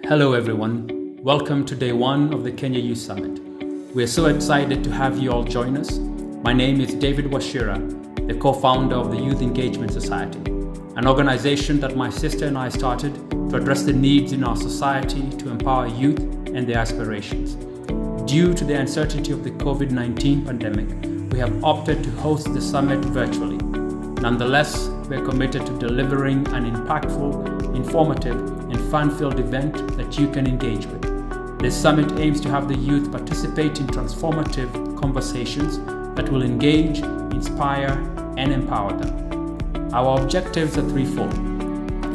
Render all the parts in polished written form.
Hello everyone, welcome to day one of the Kenya Youth Summit. We're so excited to have you all join us. My name is David Washira, the co-founder of the Youth Engagement Society, an organization that my sister and I started to address the needs in our society to empower youth and their aspirations. Due to the uncertainty of the COVID-19 pandemic, we have opted to host the summit virtually. Nonetheless, we're committed to delivering an impactful, informative, and fun-filled event that you can engage with. This summit aims to have the youth participate in transformative conversations that will engage, inspire, and empower them. Our objectives are threefold: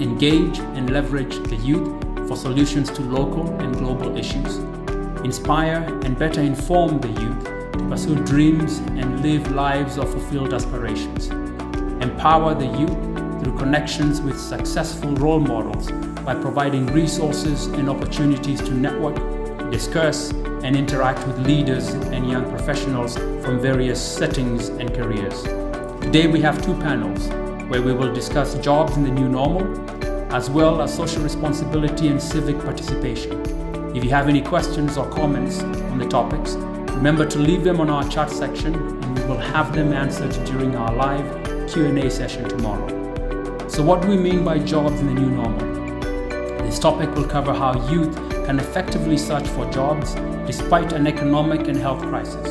engage and leverage the youth for solutions to local and global issues, inspire and better inform the youth to pursue dreams and live lives of fulfilled aspirations, empower the youth through connections with successful role models by providing resources and opportunities to network, discuss, and interact with leaders and young professionals from various settings and careers. Today we have two panels where we will discuss jobs in the new normal, as well as social responsibility and civic participation. If you have any questions or comments on the topics, remember to leave them on our chat section and we will have them answered during our live Q&A session tomorrow. So what do we mean by jobs in the new normal? This topic will cover how youth can effectively search for jobs despite an economic and health crisis,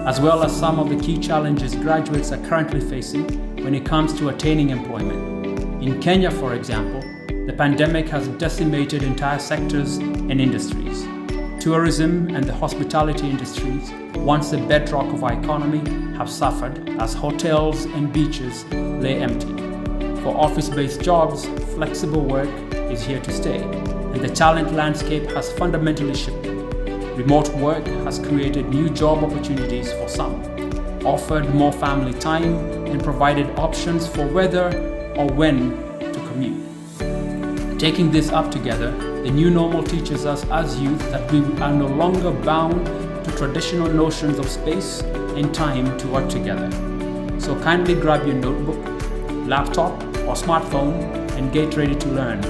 as well as some of the key challenges graduates are currently facing when it comes to attaining employment. In Kenya, for example, the pandemic has decimated entire sectors and industries. Tourism and the hospitality industries, once the bedrock of our economy, have suffered as hotels and beaches lay empty. For office-based jobs, flexible work is here to stay, and the talent landscape has fundamentally shifted. Remote work has created new job opportunities for some, offered more family time, and provided options for whether or when to commute. Taking this up together, the new normal teaches us as youth that we are no longer bound to traditional notions of space and time to work together. So kindly grab your notebook, laptop, or smartphone and get ready to learn.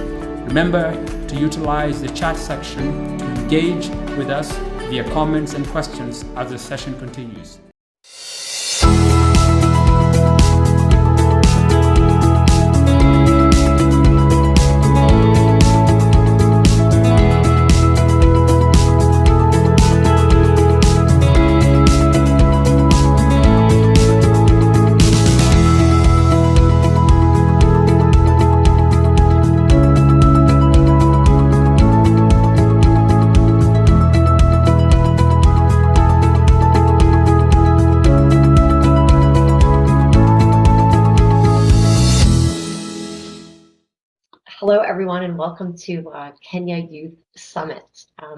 Remember to utilize the chat section to engage with us via comments and questions as the session continues. Hello, everyone, and welcome to Kenya Youth Summit.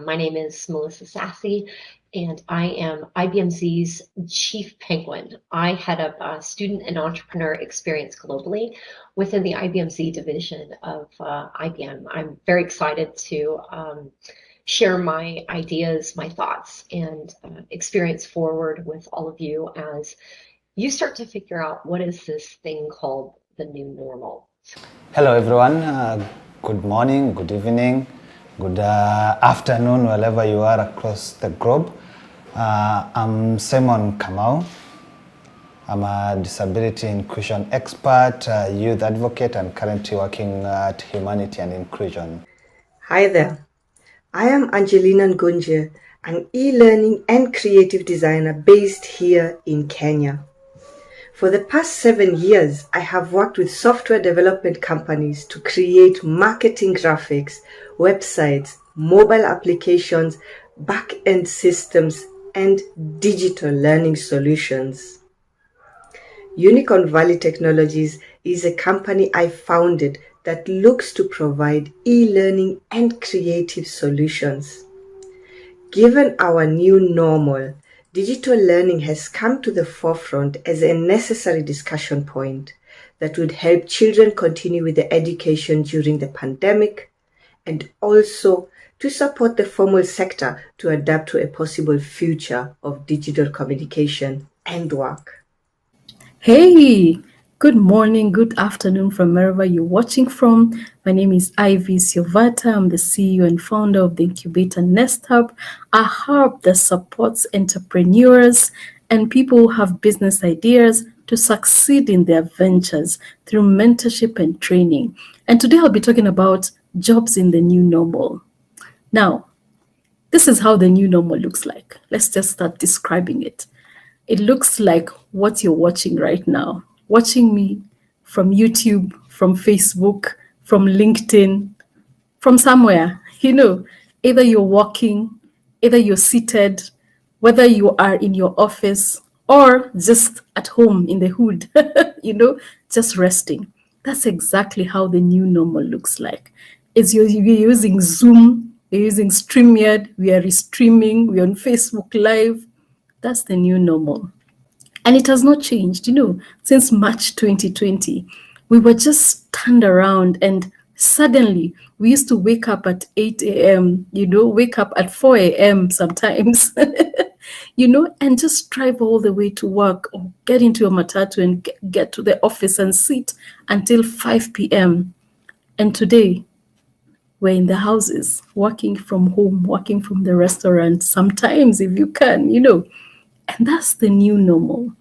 My name is Melissa Sassy, and I am IBMZ's Chief Penguin. I head up student and entrepreneur experience globally within the IBMZ division of IBM. I'm very excited to share my ideas, my thoughts, and experience forward with all of you as you start to figure out what is this thing called the new normal. Hello everyone, good morning, good evening, good afternoon, wherever you are across the globe. I'm Simon Kamau. I'm a disability inclusion expert, youth advocate, and currently working at Humanity and Inclusion. Hi there, I am Angelina Ngunje, an e-learning and creative designer based here in Kenya. For the past 7 years, I have worked with software development companies to create marketing graphics, websites, mobile applications, back-end systems, and digital learning solutions. Unicorn Valley Technologies is a company I founded that looks to provide e-learning and creative solutions. Given our new normal, digital learning has come to the forefront as a necessary discussion point that would help children continue with their education during the pandemic and also to support the formal sector to adapt to a possible future of digital communication and work. Hey, Good morning, good afternoon from wherever you're watching from. My name is Ivy Siovata. I'm the CEO and founder of the Incubator Nest Hub, a hub that supports entrepreneurs and people who have business ideas to succeed in their ventures through mentorship and training. And today I'll be talking about jobs in the new normal. Now, this is how the new normal looks like. Let's just start describing it. It looks like what you're watching right now. Watching me from YouTube, from Facebook, from LinkedIn, from somewhere. Either you're walking, either you're seated, whether you are in your office or just at home in the hood, just resting. That's exactly how the new normal looks like. You're using Zoom, you're using StreamYard, we are streaming, we're on Facebook Live. That's the new normal. And it has not changed, since March 2020. We were just turned around and suddenly we used to wake up at 8 a.m., wake up at 4 a.m. sometimes, and just drive all the way to work or get into a matatu and get to the office and sit until 5 p.m. And today, we're in the houses, working from home, working from the restaurant, sometimes if you can, And that's the new normal.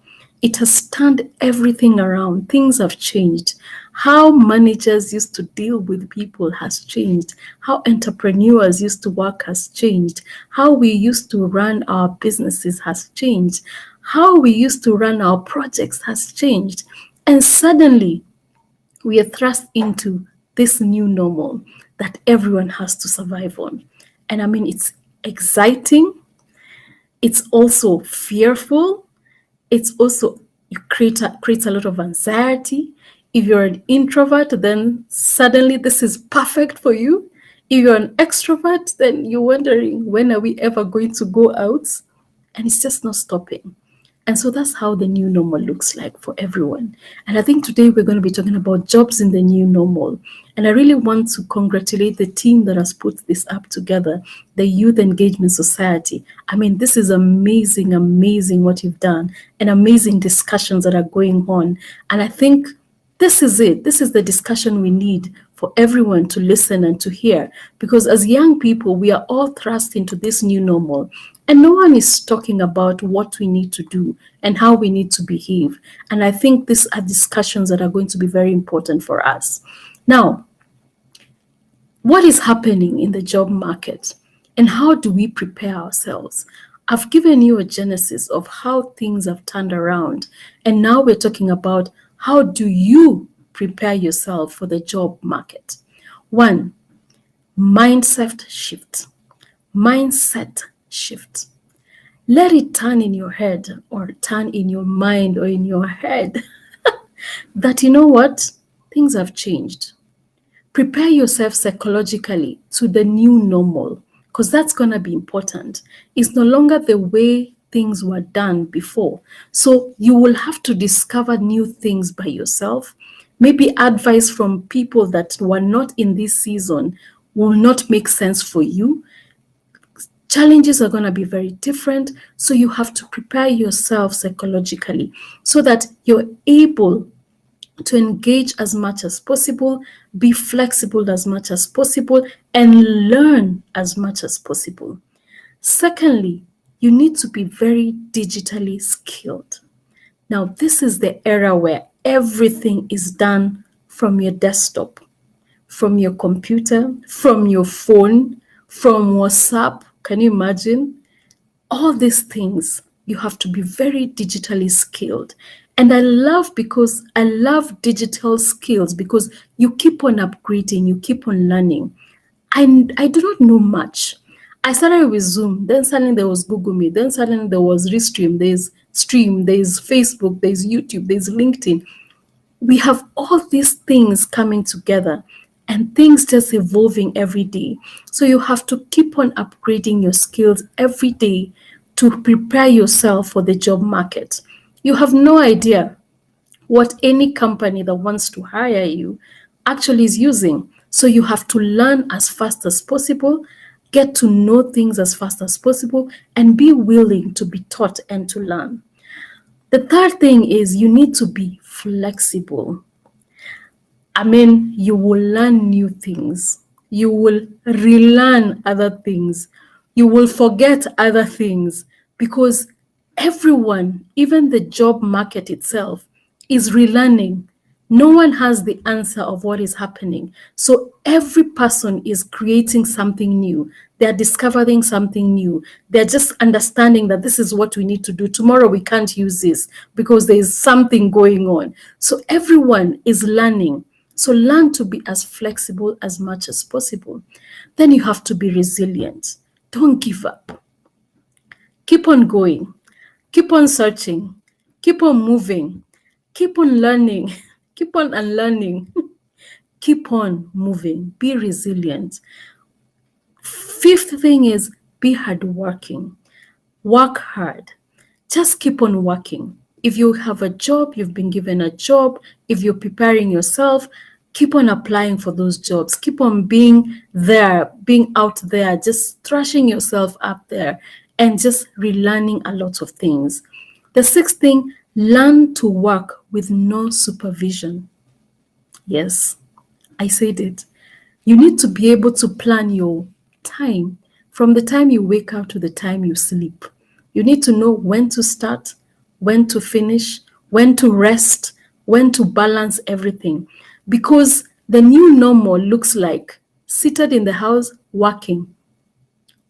It has turned everything around. Things have changed. How managers used to deal with people has changed. How entrepreneurs used to work has changed. How we used to run our businesses has changed. How we used to run our projects has changed. And suddenly, we are thrust into this new normal that everyone has to survive on. And I mean, it's exciting. It's also fearful. It's also, it creates a lot of anxiety. If you're an introvert, then suddenly this is perfect for you. If you're an extrovert, then you're wondering, when are we ever going to go out? And it's just not stopping. And so that's how the new normal looks like for everyone. And I think today we're going to be talking about jobs in the new normal. And I really want to congratulate the team that has put this up together, the Youth Engagement Society. I mean, this is amazing, amazing what you've done and amazing discussions that are going on. And I think this is it. This is the discussion we need for everyone to listen and to hear. Because as young people, we are all thrust into this new normal. And no one is talking about what we need to do and how we need to behave. And I think these are discussions that are going to be very important for us. Now, what is happening in the job market and how do we prepare ourselves? I've given you a genesis of how things have turned around. And now we're talking about how do you prepare yourself for the job market? 1, mindset shift. Mindset shift. Let it turn in your head or turn in your mind or in your head that, you know what, things have changed. Prepare yourself psychologically to the new normal because that's going to be important. It's no longer the way things were done before. So you will have to discover new things by yourself. Maybe advice from people that were not in this season will not make sense for you. Challenges are going to be very different. So you have to prepare yourself psychologically so that you're able to engage as much as possible, be flexible as much as possible, and learn as much as possible. Secondly, you need to be very digitally skilled. Now, this is the era where everything is done from your desktop, from your computer, from your phone, from WhatsApp. Can you imagine? All these things, you have to be very digitally skilled. And I love digital skills because you keep on upgrading, you keep on learning. I do not know much. I started with Zoom, then suddenly there was Google Meet, then suddenly there was Restream, there's Stream, there's Facebook, there's YouTube, there's LinkedIn. We have all these things coming together and things just evolving every day. So you have to keep on upgrading your skills every day to prepare yourself for the job market. You have no idea what any company that wants to hire you actually is using. So you have to learn as fast as possible, get to know things as fast as possible, and be willing to be taught and to learn. The third thing is you need to be flexible. I mean, you will learn new things. You will relearn other things. You will forget other things because everyone, even the job market itself, is relearning. No one has the answer of what is happening. So every person is creating something new. They're discovering something new. They're just understanding that this is what we need to do. Tomorrow we can't use this because there's something going on. So everyone is learning. So learn to be as flexible as much as possible. Then you have to be resilient. Don't give up. Keep on going. Keep on searching. Keep on moving. Keep on learning. Keep on unlearning. Keep on moving. Be resilient. Fifth thing is be hardworking. Work hard. Just keep on working. If you have a job, you've been given a job, if you're preparing yourself, keep on applying for those jobs. Keep on being there, being out there, just thrashing yourself up there and just relearning a lot of things. The sixth thing, learn to work with no supervision. Yes, I said it. You need to be able to plan your time from the time you wake up to the time you sleep. You need to know when to start, when to finish, when to rest, when to balance everything. Because the new normal looks like seated in the house working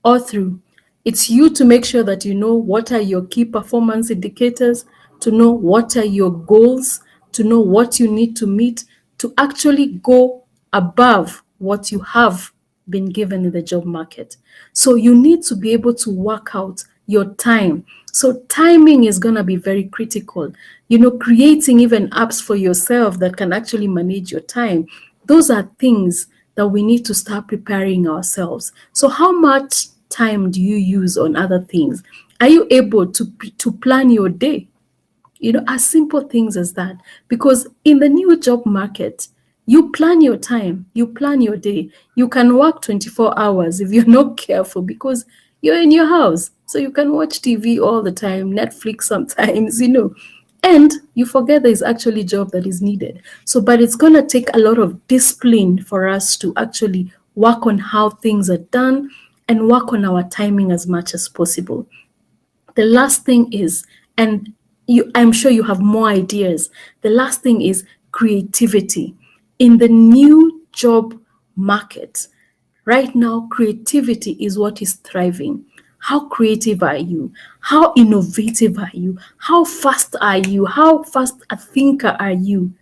all through. It's you to make sure that you know what are your key performance indicators, to know what are your goals, to know what you need to meet, to actually go above what you have been given in the job market. So you need to be able to work out your time. So timing is going to be very critical. Creating even apps for yourself that can actually manage your time. Those are things that we need to start preparing ourselves. So how much time do you use on other things? Are you able to plan your day? As simple things as that. Because in the new job market, you plan your time, you plan your day. You can work 24 hours if you're not careful because you're in your house. So you can watch TV all the time, Netflix sometimes, and you forget there's actually a job that is needed. But it's going to take a lot of discipline for us to actually work on how things are done and work on our timing as much as possible. The last thing is, and I'm sure you have more ideas. The last thing is creativity. In the new job market, right now, creativity is what is thriving. How creative are you? How innovative are you? How fast are you? How fast a thinker are you?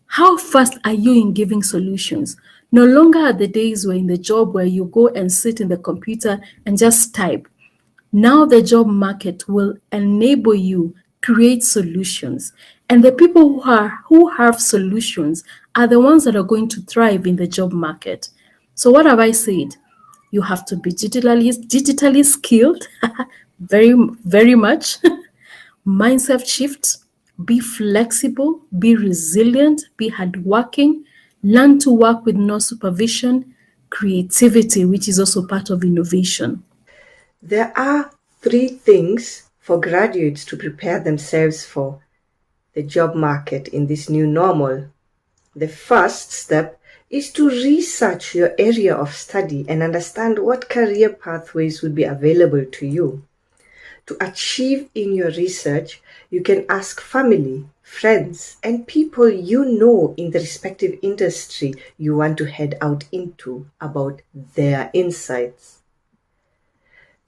How fast are you in giving solutions? No longer are the days where in the job where you go and sit in the computer and just type. Now the job market will enable you create solutions. And the people who have solutions are the ones that are going to thrive in the job market. So what have I said? You have to be digitally skilled, very, very much. Mindset shift, be flexible, be resilient, be hardworking, learn to work with no supervision, creativity, which is also part of innovation. There are 3 things for graduates to prepare themselves for the job market in this new normal. The first step is to research your area of study and understand what career pathways would be available to you. To achieve in your research, you can ask family, friends, and people you know in the respective industry you want to head out into about their insights.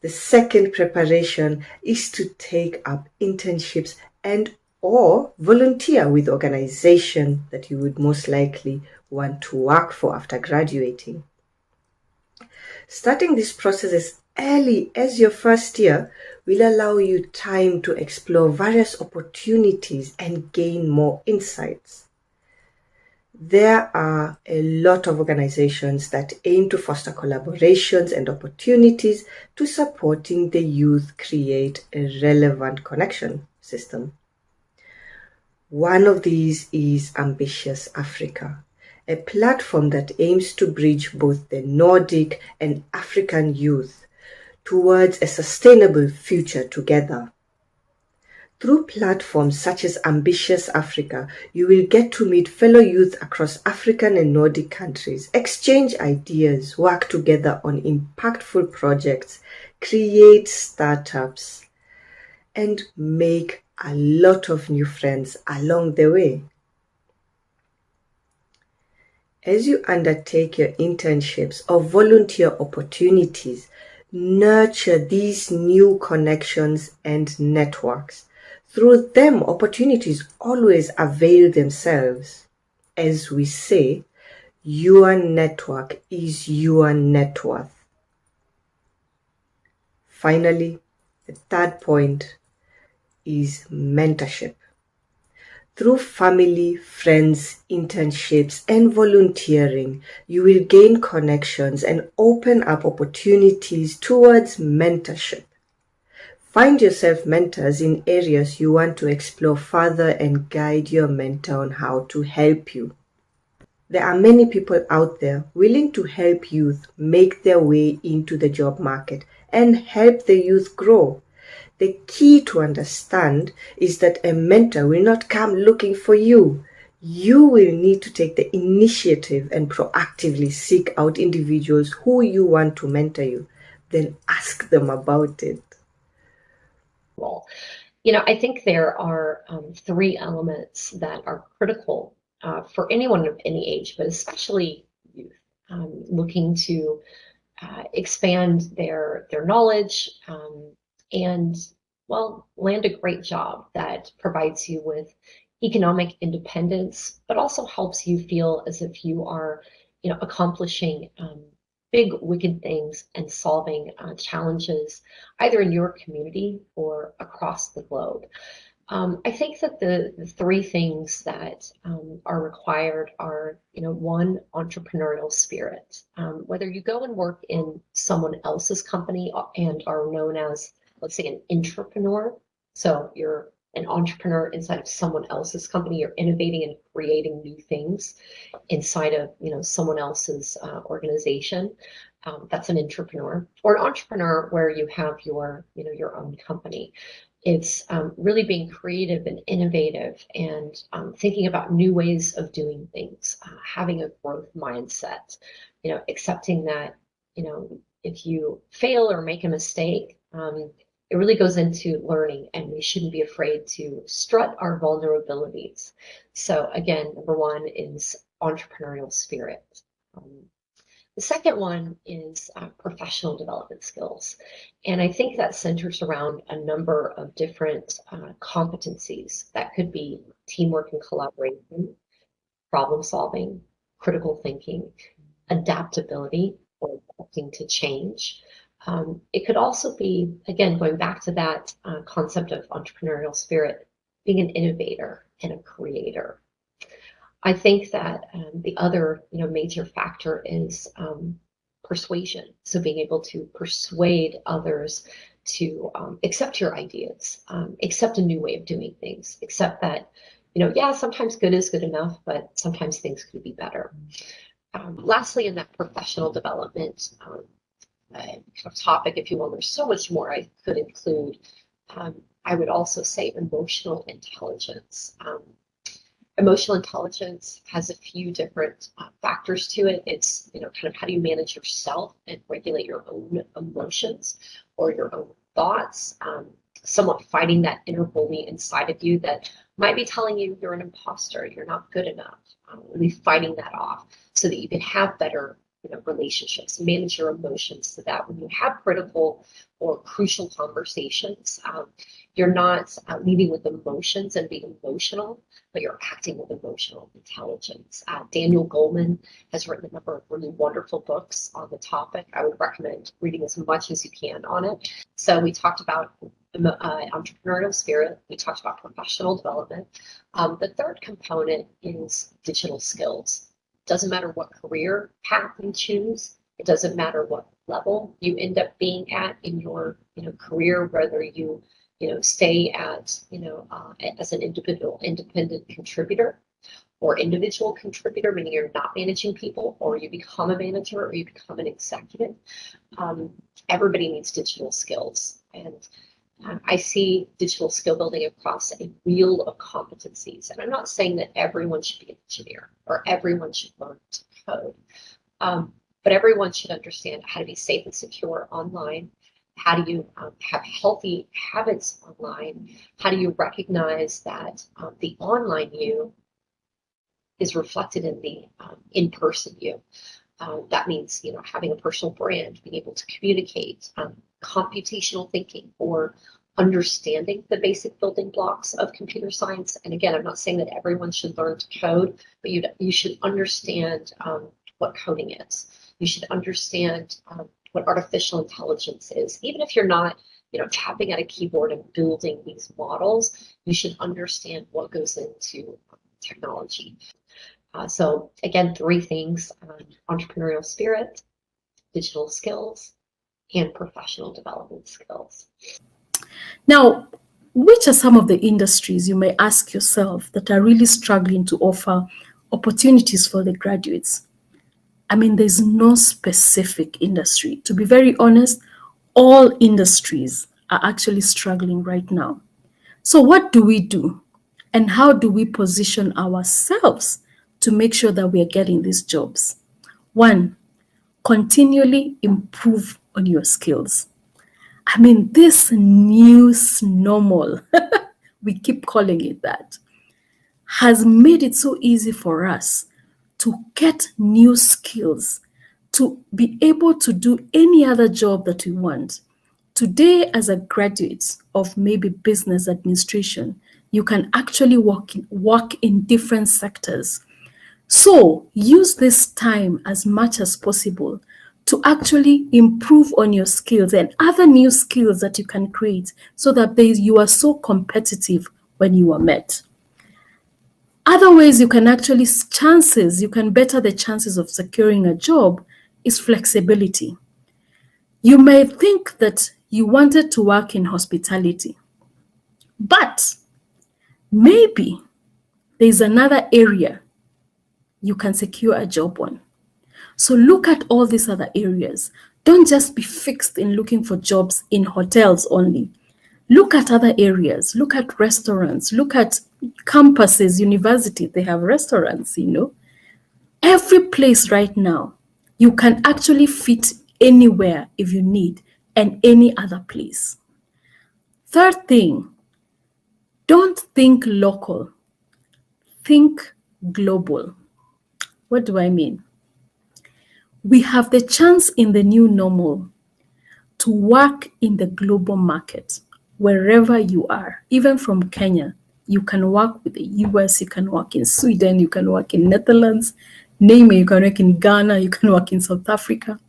The second preparation is to take up internships and or volunteer with organization that you would most likely want to work for after graduating. Starting this process as early as your first year will allow you time to explore various opportunities and gain more insights. There are a lot of organizations that aim to foster collaborations and opportunities to supporting the youth create a relevant connection system. One of these is Ambitious Africa, a platform that aims to bridge both the Nordic and African youth towards a sustainable future together. Through platforms such as Ambitious Africa, you will get to meet fellow youth across African and Nordic countries, exchange ideas, work together on impactful projects, create startups, and make a lot of new friends along the way. As you undertake your internships or volunteer opportunities, nurture these new connections and networks. Through them, opportunities always avail themselves. As we say, your network is your net worth. Finally, the third point is mentorship. Through family, friends, internships, and volunteering, you will gain connections and open up opportunities towards mentorship. Find yourself mentors in areas you want to explore further and guide your mentor on how to help you. There are many people out there willing to help youth make their way into the job market and help the youth grow. The key to understand is that a mentor will not come looking for you. You will need to take the initiative and proactively seek out individuals who you want to mentor you. Then ask them about it. Well, I think there are three elements that are critical for anyone of any age, but especially youth looking to expand their knowledge and, well, land a great job that provides you with economic independence, but also helps you feel as if you are, accomplishing big, wicked things and solving challenges either in your community or across the globe. I think that the three things that are required are, one, entrepreneurial spirit. Whether you go and work in someone else's company and are known as, let's say, an intrapreneur, so you're an entrepreneur inside of someone else's company, you're innovating and creating new things inside of, someone else's organization. That's an intrapreneur. Or an entrepreneur where you have your, your own company. It's really being creative and innovative and thinking about new ways of doing things, having a growth mindset, accepting that, if you fail or make a mistake, it really goes into learning, and we shouldn't be afraid to strut our vulnerabilities. So again, number one is entrepreneurial spirit. The second one is professional development skills. And I think that centers around a number of different competencies. That could be teamwork and collaboration, problem solving, critical thinking, adaptability or adapting to change. It could also be, again, going back to that concept of entrepreneurial spirit, being an innovator and a creator. I think that the other, major factor is persuasion. So being able to persuade others to accept your ideas, accept a new way of doing things, accept that, sometimes good is good enough, but sometimes things could be better. Lastly, in that professional development kind of topic, if you will, there's so much more I could include. I would also say emotional intelligence. Emotional intelligence has a few different factors to it. It's, kind of how do you manage yourself and regulate your own emotions or your own thoughts, somewhat fighting that inner bully inside of you that might be telling you you're an imposter, you're not good enough, really fighting that off so that you can have better relationships, manage your emotions so that when you have critical or crucial conversations, you're not leading with emotions and being emotional, but you're acting with emotional intelligence. Daniel Goleman has written a number of really wonderful books on the topic. I would recommend reading as much as you can on it. So we talked about entrepreneurial spirit. We talked about professional development. The third component is digital skills. Doesn't matter what career path you choose. It doesn't matter what level you end up being at in your career, whether you stay at as an individual independent contributor or individual contributor, meaning you're not managing people, or you become a manager or you become an executive. Everybody needs digital skills, and I see digital skill building across a wheel of competencies. And I'm not saying that everyone should be an engineer or everyone should learn to code, but everyone should understand how to be safe and secure online. How do you have healthy habits online? How do you recognize that the online you is reflected in the in-person you? That means, having a personal brand, being able to communicate, computational thinking, or understanding the basic building blocks of computer science. And again, I'm not saying that everyone should learn to code, but you should understand what coding is. You should understand what artificial intelligence is. Even if you're not, tapping at a keyboard and building these models, you should understand what goes into technology. So again, 3 things: entrepreneurial spirit, digital skills, and professional development skills. Now, which are some of the industries, you may ask yourself, that are really struggling to offer opportunities for the graduates? I mean, there's no specific industry. To be very honest, all industries are actually struggling right now. So what do we do? And how do we position ourselves to make sure that we are getting these jobs? 1, continually improve on your skills. I mean, this new normal, we keep calling it that, has made it so easy for us to get new skills, to be able to do any other job that we want. Today, as a graduate of maybe business administration, you can actually work in different sectors. So use this time as much as possible to actually improve on your skills and other new skills that you can create so that you are so competitive when you are met. Other ways you can better the chances of securing a job is flexibility. You may think that you wanted to work in hospitality, but maybe there's another area you can secure a job on. So look at all these other areas. Don't just be fixed in looking for jobs in hotels only. Look at other areas. Look at restaurants. Look at campuses, universities. They have restaurants, Every place right now, you can actually fit anywhere if you need, and any other place. 3rd thing, don't think local. Think global. What do I mean? We have the chance in the new normal to work in the global market wherever you are. Even from Kenya, you can work with the US, you can work in Sweden, you can work in Netherlands, name it, you can work in Ghana, you can work in South Africa.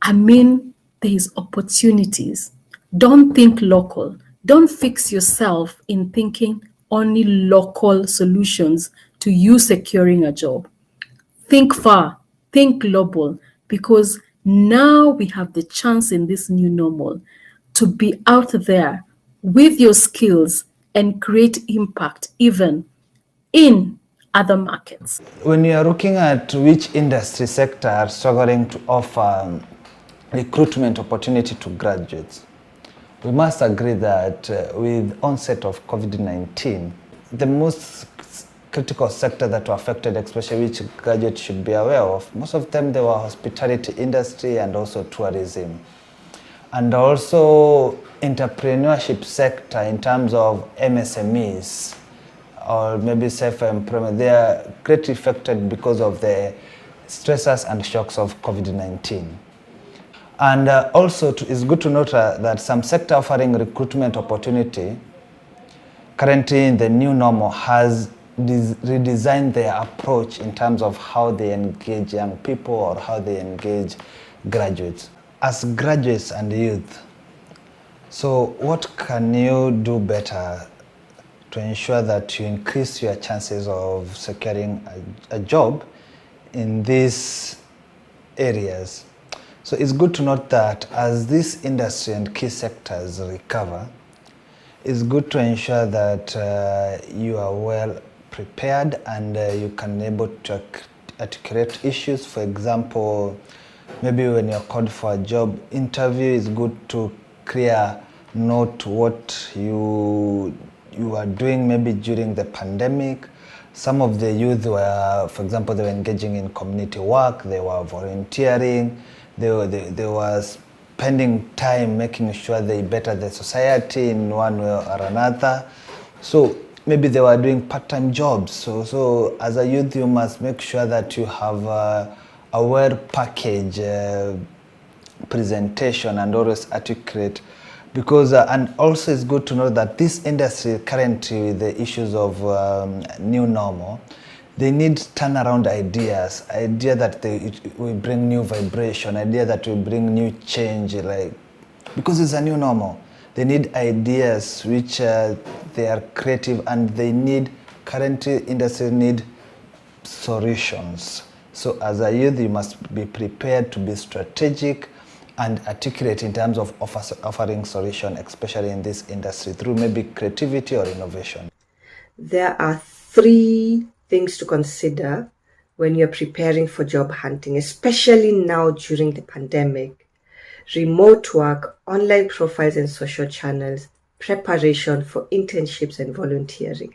I mean, there's opportunities. Don't think local. Don't fix yourself in thinking only local solutions to you securing a job. Think far, think global, because now we have the chance in this new normal to be out there with your skills and create impact even in other markets. When you are looking at which industry sector are struggling to offer recruitment opportunity to graduates, we must agree that with onset of COVID-19, the most critical sector that were affected, especially which graduates should be aware of, most of them, they were hospitality industry and also tourism. And also entrepreneurship sector in terms of MSMEs or maybe self-employment, they are greatly affected because of the stresses and shocks of COVID-19. And also it's good to note that some sector offering recruitment opportunity currently in the new normal has redesigned their approach in terms of how they engage young people or how they engage graduates. As graduates and youth, so what can you do better to ensure that you increase your chances of securing a job in these areas? So it's good to note that as this industry and key sectors recover, it's good to ensure that you are well prepared and you can be able to articulate issues. For example, maybe when you're called for a job interview, it's good to clear note what you are doing maybe during the pandemic. Some of the youth were, for example, they were engaging in community work, they were volunteering, they were spending time making sure they better the society in one way or another. So maybe they were doing part-time jobs. So as a youth, you must make sure that you have a well packaged presentation and always articulate, because and also it's good to know that this industry currently with the issues of new normal, they need turnaround ideas, idea that will bring new vibration, idea that will bring new change, like, because it's a new normal. They need ideas which they are creative, and they need, currently industry need solutions. So as a youth, you must be prepared to be strategic and articulate in terms of offering solution, especially in this industry, through maybe creativity or innovation. There are 3 things to consider when you're preparing for job hunting, especially now during the pandemic: remote work, online profiles and social channels, preparation for internships and volunteering.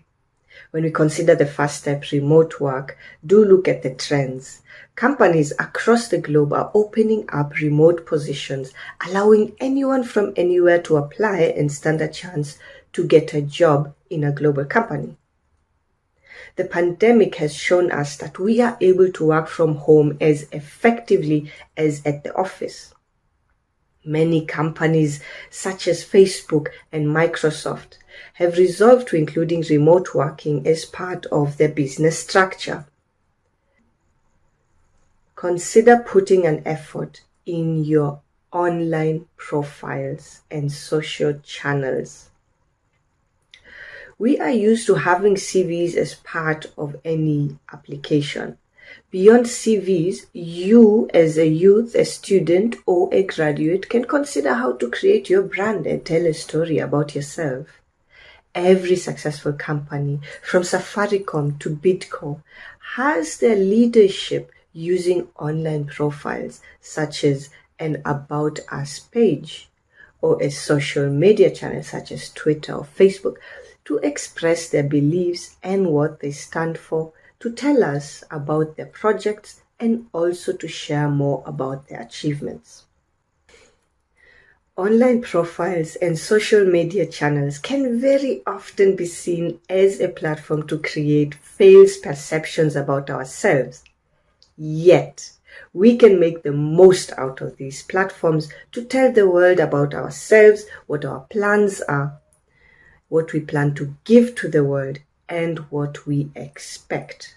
When we consider the first step, remote work, do look at the trends. Companies across the globe are opening up remote positions, allowing anyone from anywhere to apply and stand a chance to get a job in a global company. The pandemic has shown us that we are able to work from home as effectively as at the office. Many companies such as Facebook and Microsoft have resolved to including remote working as part of their business structure. Consider putting an effort in your online profiles and social channels. We are used to having CVs as part of any application. Beyond CVs, you as a youth, a student, or a graduate can consider how to create your brand and tell a story about yourself. Every successful company, from Safaricom to Bidco, has their leadership using online profiles such as an About Us page or a social media channel such as Twitter or Facebook to express their beliefs and what they stand for, to tell us about their projects, and also to share more about their achievements. Online profiles and social media channels can very often be seen as a platform to create false perceptions about ourselves. Yet, we can make the most out of these platforms to tell the world about ourselves, what our plans are, what we plan to give to the world, and what we expect.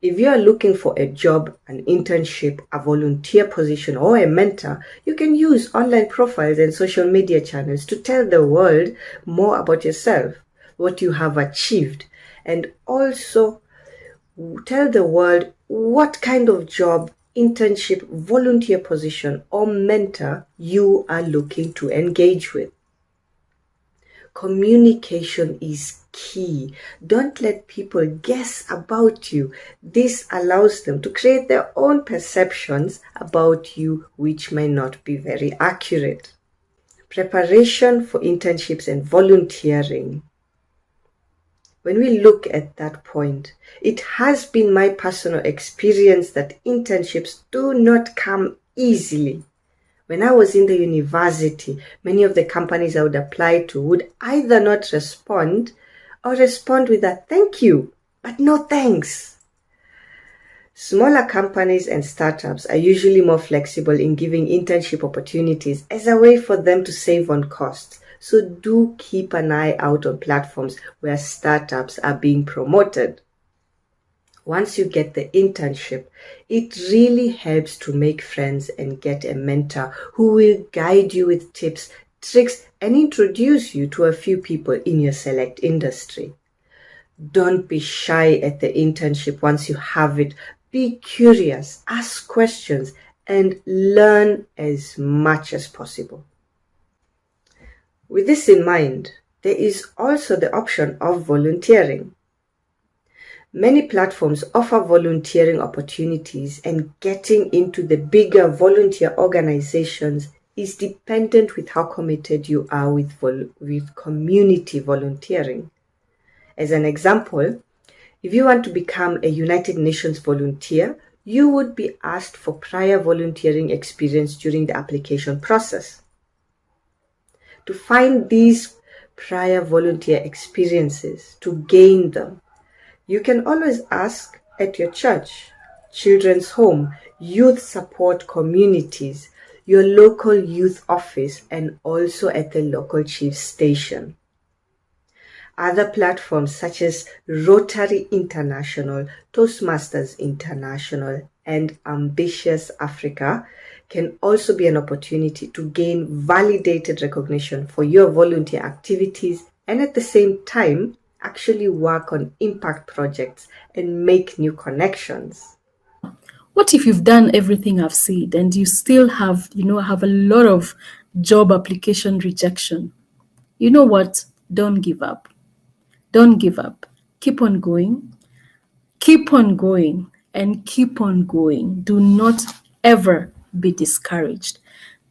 If you are looking for a job, an internship, a volunteer position, or a mentor, you can use online profiles and social media channels to tell the world more about yourself, what you have achieved, and also tell the world what kind of job, internship, volunteer position, or mentor you are looking to engage with. Communication is key. Don't let people guess about you. This allows them to create their own perceptions about you, which may not be very accurate. Preparation for internships and volunteering. When we look at that point, it has been my personal experience that internships do not come easily. When I was in the university, many of the companies I would apply to would either not respond or respond with a thank you, but no thanks. Smaller companies and startups are usually more flexible in giving internship opportunities as a way for them to save on costs. So do keep an eye out on platforms where startups are being promoted. Once you get the internship, it really helps to make friends and get a mentor who will guide you with tips, tricks, and introduce you to a few people in your select industry. Don't be shy at the internship once you have it. Be curious, ask questions, and learn as much as possible. With this in mind, there is also the option of volunteering. Many platforms offer volunteering opportunities, and getting into the bigger volunteer organizations is dependent with how committed you are with community volunteering. As an example, if you want to become a United Nations volunteer, you would be asked for prior volunteering experience during the application process. To find these prior volunteer experiences, to gain them, you can always ask at your church, children's home, youth support communities, your local youth office, and also at the local chief station. Other platforms such as Rotary International, Toastmasters International, and Ambitious Africa can also be an opportunity to gain validated recognition for your volunteer activities and at the same time actually work on impact projects and make new connections. What if you've done everything I've said and you still have a lot of job application rejection? You know what? Don't give up. Don't give up. Keep on going. Keep on going and keep on going. Do not ever be discouraged.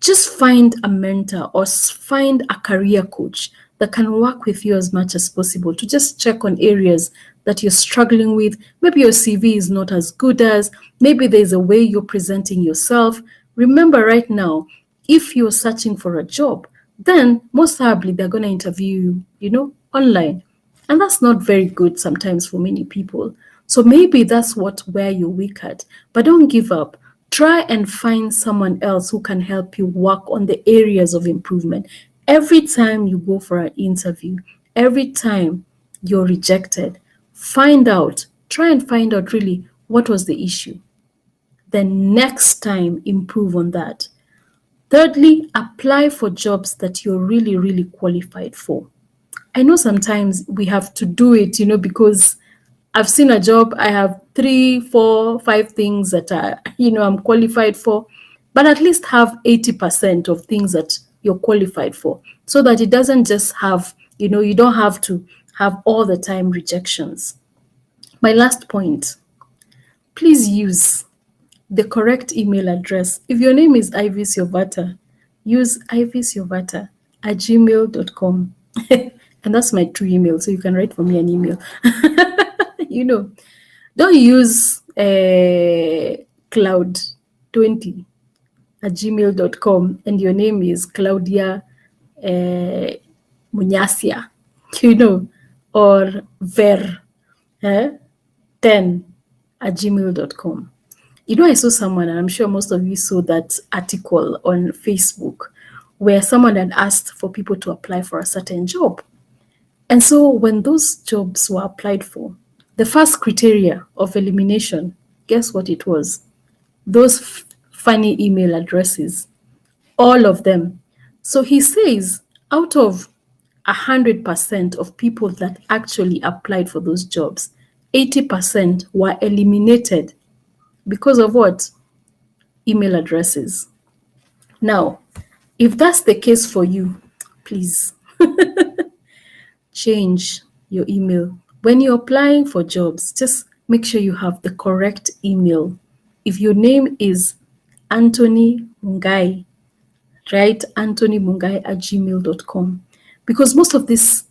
Just find a mentor or find a career coach that can work with you as much as possible to just check on areas that you're struggling with. Maybe your CV is not as good as, maybe there's a way you're presenting yourself. Remember right now, if you're searching for a job, then most probably they're going to interview you, online. And that's not very good sometimes for many people. So maybe that's where you're weak at. But don't give up. Try and find someone else who can help you work on the areas of improvement. Every time you go for an interview, every time you're rejected, try and find out really what was the issue. Then next time, improve on that. Thirdly, apply for jobs that you're really, really qualified for. I know sometimes we have to do it, because I've seen a job, I have 3, 4, 5 things that I'm qualified for, but at least have 80% of things that you're qualified for, so that it doesn't just have, you don't have to have all the time rejections. My last point, please use the correct email address. If your name is Ivy Siovata, use ivysiovata@gmail.com. And that's my true email, so you can write for me an email. Don't use cloud20@gmail.com and your name is Claudia Munyasia, or ver10@gmail.com. I saw someone, and I'm sure most of you saw that article on Facebook where someone had asked for people to apply for a certain job. And so when those jobs were applied for, the first criteria of elimination, guess what it was? Those funny email addresses, all of them. So he says out of 100% of people that actually applied for those jobs, 80% were eliminated because of what? Email addresses. Now, if that's the case for you, please change your email. When you're applying for jobs, just make sure you have the correct email. If your name is Anthony Mungai, write anthonymungai@gmail.com. Because most of these,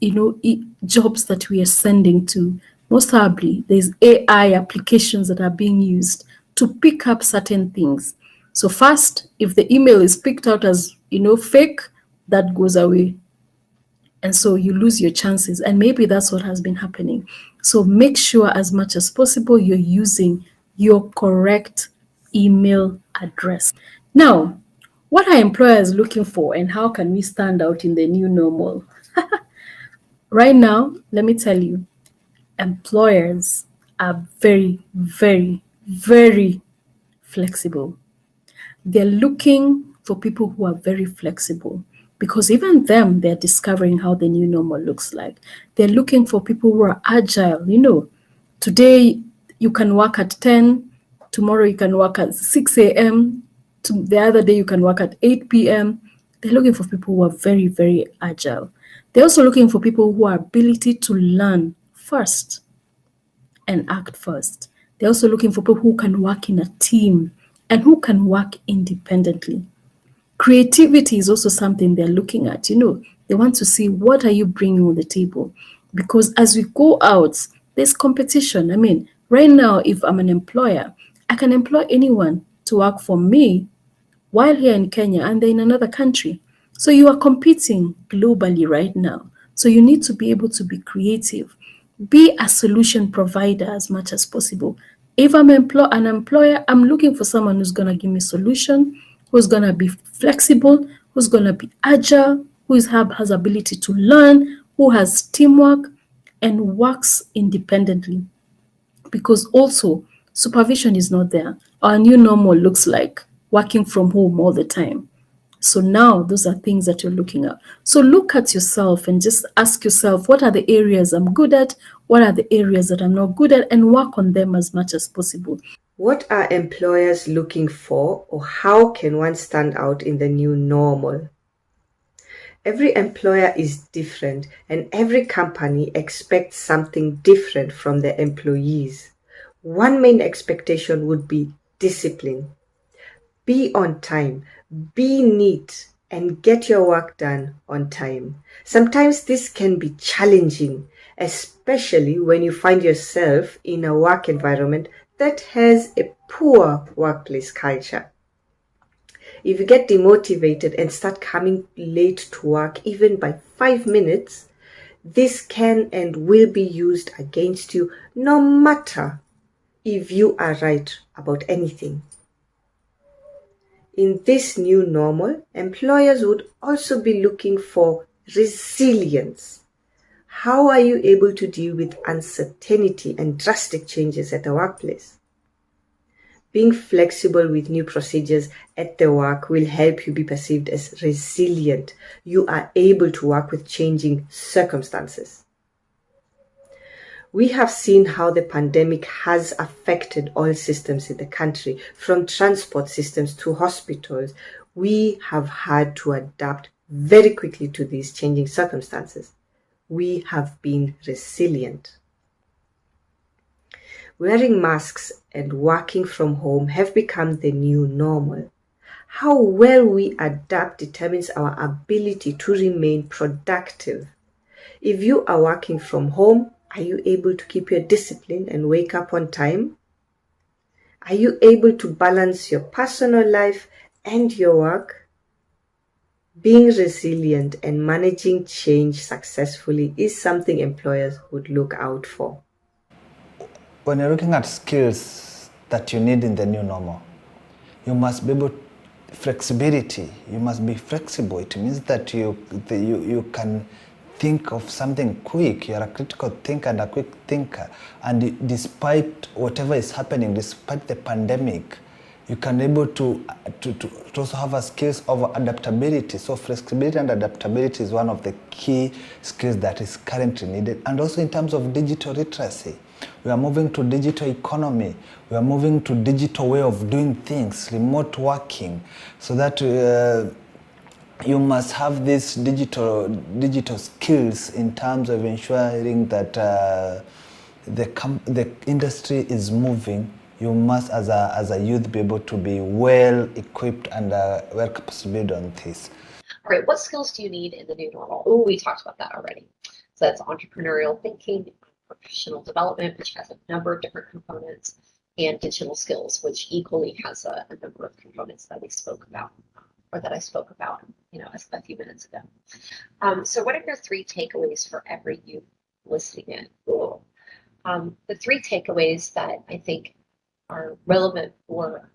jobs that we are sending to, most probably there's AI applications that are being used to pick up certain things. So first, if the email is picked out as, fake, that goes away. And so you lose your chances. And maybe that's what has been happening. So make sure as much as possible you're using your correct email address. Now, what are employers looking for and how can we stand out in the new normal? Right now, let me tell you, employers are very, very, very flexible. They're looking for people who are very flexible, because even them, they're discovering how the new normal looks like. They're looking for people who are agile. Today you can work at 10, tomorrow you can work at 6 a.m., the other day you can work at 8 p.m. They're looking for people who are very, very agile. They're also looking for people who are ability to learn first and act first. They're also looking for people who can work in a team and who can work independently. Creativity is also something they're looking at. They want to see what are you bringing on the table, because as we go out, there's competition. I mean, right now, if I'm an employer, I can employ anyone to work for me while here in Kenya and they're in another country. So you are competing globally right now. So you need to be able to be creative, be a solution provider as much as possible. If I'm an employer, I'm looking for someone who's going to give me solution, who's going to be flexible, who's going to be agile, has ability to learn, who has teamwork and works independently, because also supervision is not there. Our new normal looks like working from home all the time. So now those are things that you're looking at. So look at yourself and just ask yourself, what are the areas I'm good at? What are the areas that I'm not good at? And work on them as much as possible. What are employers looking for, or how can one stand out in the new normal? Every employer is different, and every company expects something different from their employees. One main expectation would be discipline. Be on time, be neat, and get your work done on time. Sometimes this can be challenging, especially when you find yourself in a work environment that has a poor workplace culture. If you get demotivated and start coming late to work, even by 5 minutes, this can and will be used against you no matter if you are right about anything. In this new normal, employers would also be looking for resilience. How are you able to deal with uncertainty and drastic changes at the workplace? Being flexible with new procedures at the work will help you be perceived as resilient. You are able to work with changing circumstances. We have seen how the pandemic has affected all systems in the country, from transport systems to hospitals. We have had to adapt very quickly to these changing circumstances. We have been resilient. Wearing masks and working from home have become the new normal. How well we adapt determines our ability to remain productive. If you are working from home, are you able to keep your discipline and wake up on time? Are you able to balance your personal life and your work? Being resilient and managing change successfully is something employers would look out for. When you're looking at skills that you need in the new normal, you must be able flexibility. You must be flexible. It means that you can think of something quick. You're a critical thinker and a quick thinker. And despite whatever is happening, despite the pandemic, you can be able to also have a skills of adaptability. So flexibility and adaptability is one of the key skills that is currently needed. And also in terms of digital literacy, we are moving to digital economy. We are moving to digital way of doing things, remote working, so that you must have these digital skills in terms of ensuring that the industry is moving. You must, as a youth, be able to be well equipped and well capacitated on this. All right, what skills do you need in the new normal? Oh, we talked about that already. So that's entrepreneurial thinking, professional development, which has a number of different components, and digital skills, which equally has a number of components that we spoke about, or that I spoke about, a few minutes ago. So what are your 3 takeaways for every youth listening in? Cool. The 3 takeaways that I think are relevant for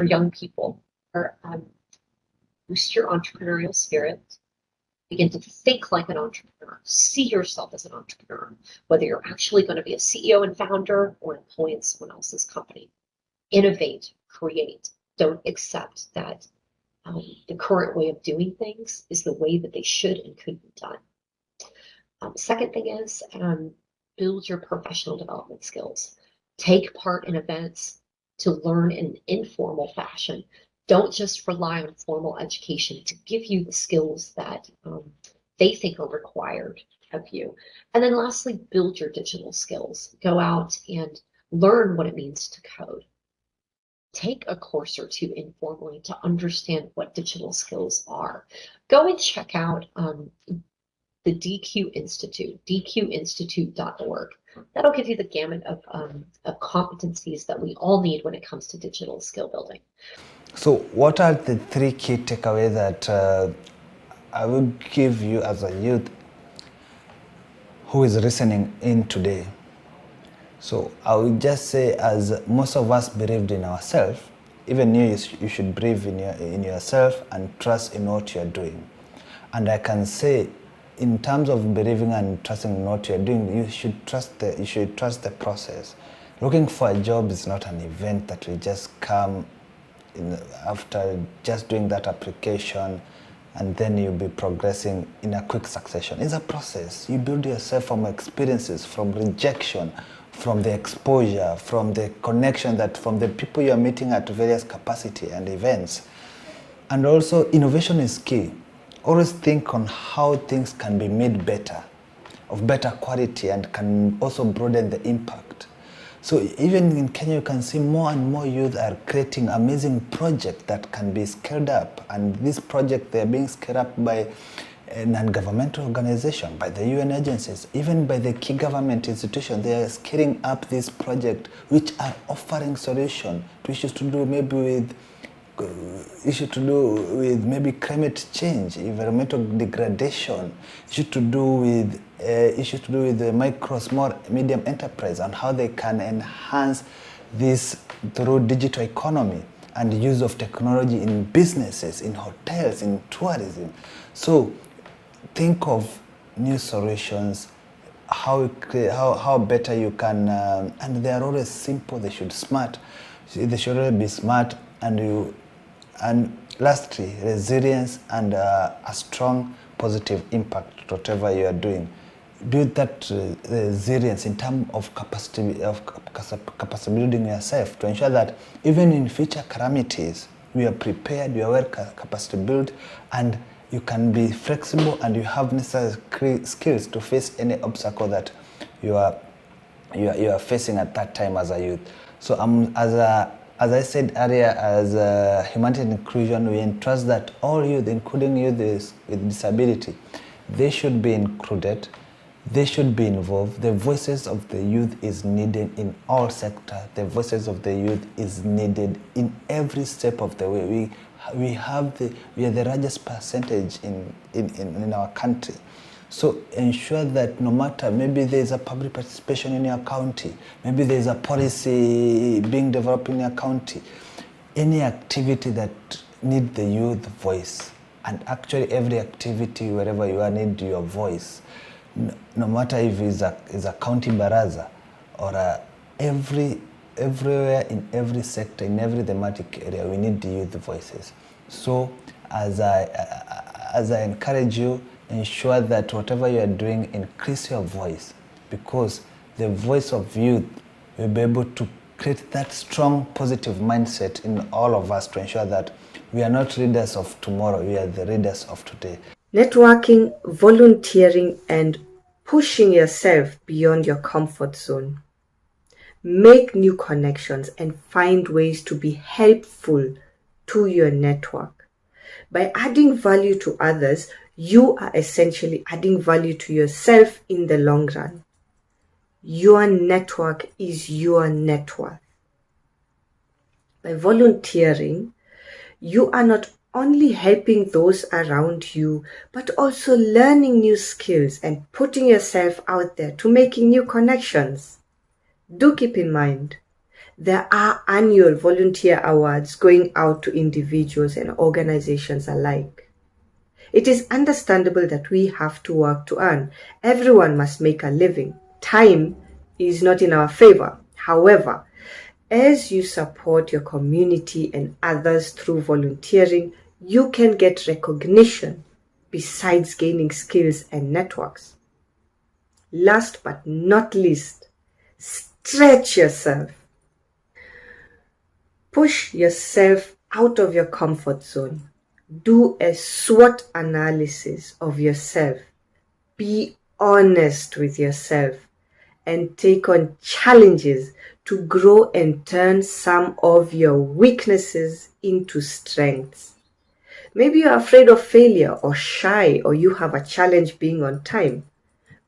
young people are boost your entrepreneurial spirit, begin to think like an entrepreneur, see yourself as an entrepreneur, whether you're actually going to be a CEO and founder or employing someone else's company. Innovate, create. Don't accept that the current way of doing things is the way that they should and could be done. Second thing is build your professional development skills. Take part in events to learn in an informal fashion. Don't just rely on formal education to give you the skills that they think are required of you. And then lastly, build your digital skills. Go out and learn what it means to code. take a course or two informally to understand what digital skills are. Go and check out the DQ Institute, dqinstitute.org. That'll give you the gamut of competencies that we all need when it comes to digital skill building. So what are the 3 key takeaways that I would give you as a youth who is listening in today? So I would just say, as most of us believed in ourselves, even you should believe in yourself and trust in what you're doing. And I can say, in terms of believing and trusting in what you're doing, you should trust the process. Looking for a job is not an event that will just come after just doing that application and then you'll be progressing in a quick succession. It's a process. You build yourself from experiences, from rejection, from the exposure, from the connection, that from the people you're meeting at various capacity and events. And also, innovation is key. Always think on how things can be made better, of better quality, and can also broaden the impact. So even in Kenya, you can see more and more youth are creating amazing projects that can be scaled up. And these projects, they're being scaled up by non-governmental organizations, by the UN agencies, even by the key government institutions. They are scaling up this project, which are offering solutions to issues to do maybe climate change, environmental degradation, issues to do with the micro, small, medium enterprise, and how they can enhance this through digital economy and the use of technology in businesses, in hotels, in tourism. So think of new solutions, how better you can, and they are always simple. They should always be smart, and lastly, resilience and a strong positive impact to whatever you are doing. Build that resilience in terms of capacity building yourself, to ensure that even in future calamities, you are prepared, you are well capacity built, and you can be flexible, and you have necessary skills to face any obstacle that you are facing at that time as a youth. So as I said earlier, as humanity and inclusion, we entrust that all youth, including youth with disability, they should be included, they should be involved. The voices of the youth is needed in all sectors. The voices of the youth is needed in every step of the way. We are the largest percentage in our country. So ensure that no matter, maybe there's a public participation in your county, maybe there's a policy being developed in your county, any activity that needs the youth voice, and actually every activity wherever you are need your voice, no matter if it's a county baraza or everywhere in every sector, in every thematic area, we need the youth voices. So as I encourage you, ensure that whatever you are doing, increase your voice, because the voice of youth will be able to create that strong positive mindset in all of us, to ensure that we are not readers of tomorrow, we are the readers of today. Networking, volunteering, and pushing yourself beyond your comfort zone. Make new connections and find ways to be helpful to your network. By adding value to others, you are essentially adding value to yourself in the long run. Your network is your net worth. By volunteering, you are not only helping those around you, but also learning new skills and putting yourself out there to making new connections. Do keep in mind, there are annual volunteer awards going out to individuals and organizations alike. It is understandable that we have to work to earn. Everyone must make a living. Time is not in our favor. However, as you support your community and others through volunteering, you can get recognition besides gaining skills and networks. Last but not least, stretch yourself. Push yourself out of your comfort zone. Do a SWOT analysis of yourself. Be honest with yourself and take on challenges to grow and turn some of your weaknesses into strengths. Maybe you're afraid of failure or shy, or you have a challenge being on time.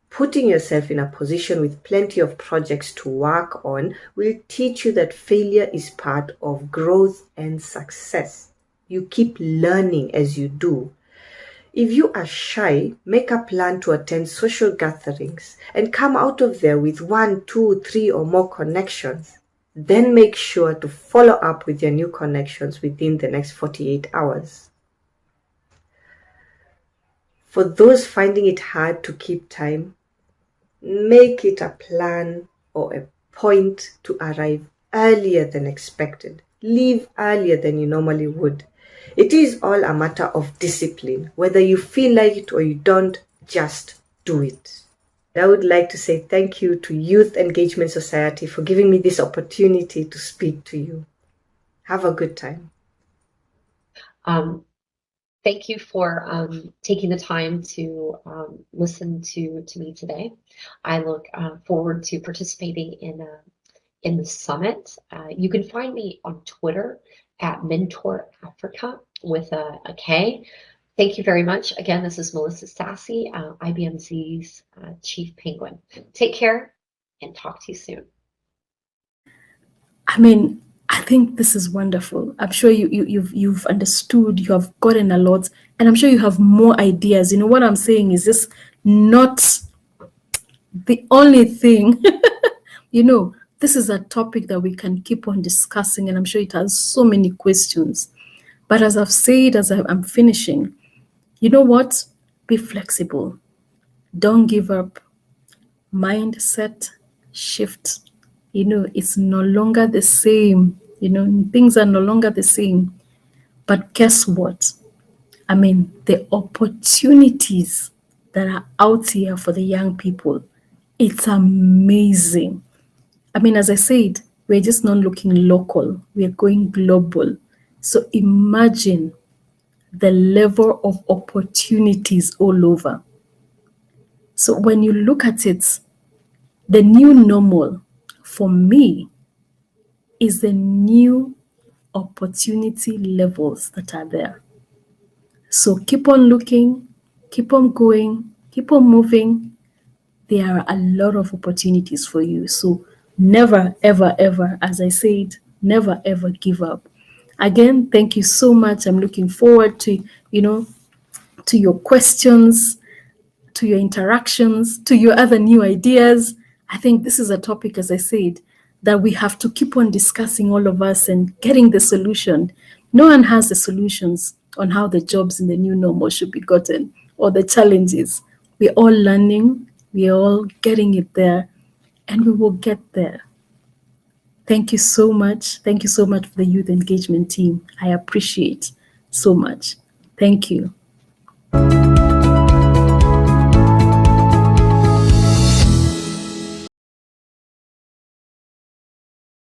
Putting yourself in a position with plenty of projects to work on will teach you that failure is part of growth and success. You keep learning as you do. If you are shy, make a plan to attend social gatherings and come out of there with 1, 2, 3 or more connections. Then make sure to follow up with your new connections within the next 48 hours. For those finding it hard to keep time, make it a plan or a point to arrive earlier than expected. Leave earlier than you normally would. It is all a matter of discipline. Whether you feel like it or you don't, just do it. I would like to say thank you to Youth Engagement Society for giving me this opportunity to speak to you. Have a good time. Thank you for taking the time to listen to me today. I look forward to participating in the summit. You can find me on Twitter at Mentor Africa with a K. Thank you very much. Again, this is Melissa Sassy, IBMZ's Chief Penguin. Take care and talk to you soon. I think this is wonderful. I'm sure you've understood, you have gotten a lot, and I'm sure you have more ideas. What I'm saying is this not the only thing. This is a topic that we can keep on discussing, and I'm sure it has so many questions. But as I've said, as I'm finishing, you know what? Be flexible. Don't give up. Mindset shift. It's no longer the same. Things are no longer the same. But guess what? The opportunities that are out here for the young people, it's amazing. As I said, we're just not looking local. We're going global. So imagine the level of opportunities all over. So when you look at it, the new normal for me is the new opportunity levels that are there. So keep on looking, keep on going, keep on moving. There are a lot of opportunities for you. So never, ever, ever, as I said, never, ever give up. Again, thank you so much. I'm looking forward to, to your questions, to your interactions, to your other new ideas. I think this is a topic, as I said, that we have to keep on discussing, all of us, and getting the solution. No one has the solutions on how the jobs in the new normal should be gotten or the challenges. We're all learning, we're all getting it there, and we will get there. Thank you so much. Thank you so much for the youth engagement team. I appreciate so much. Thank you.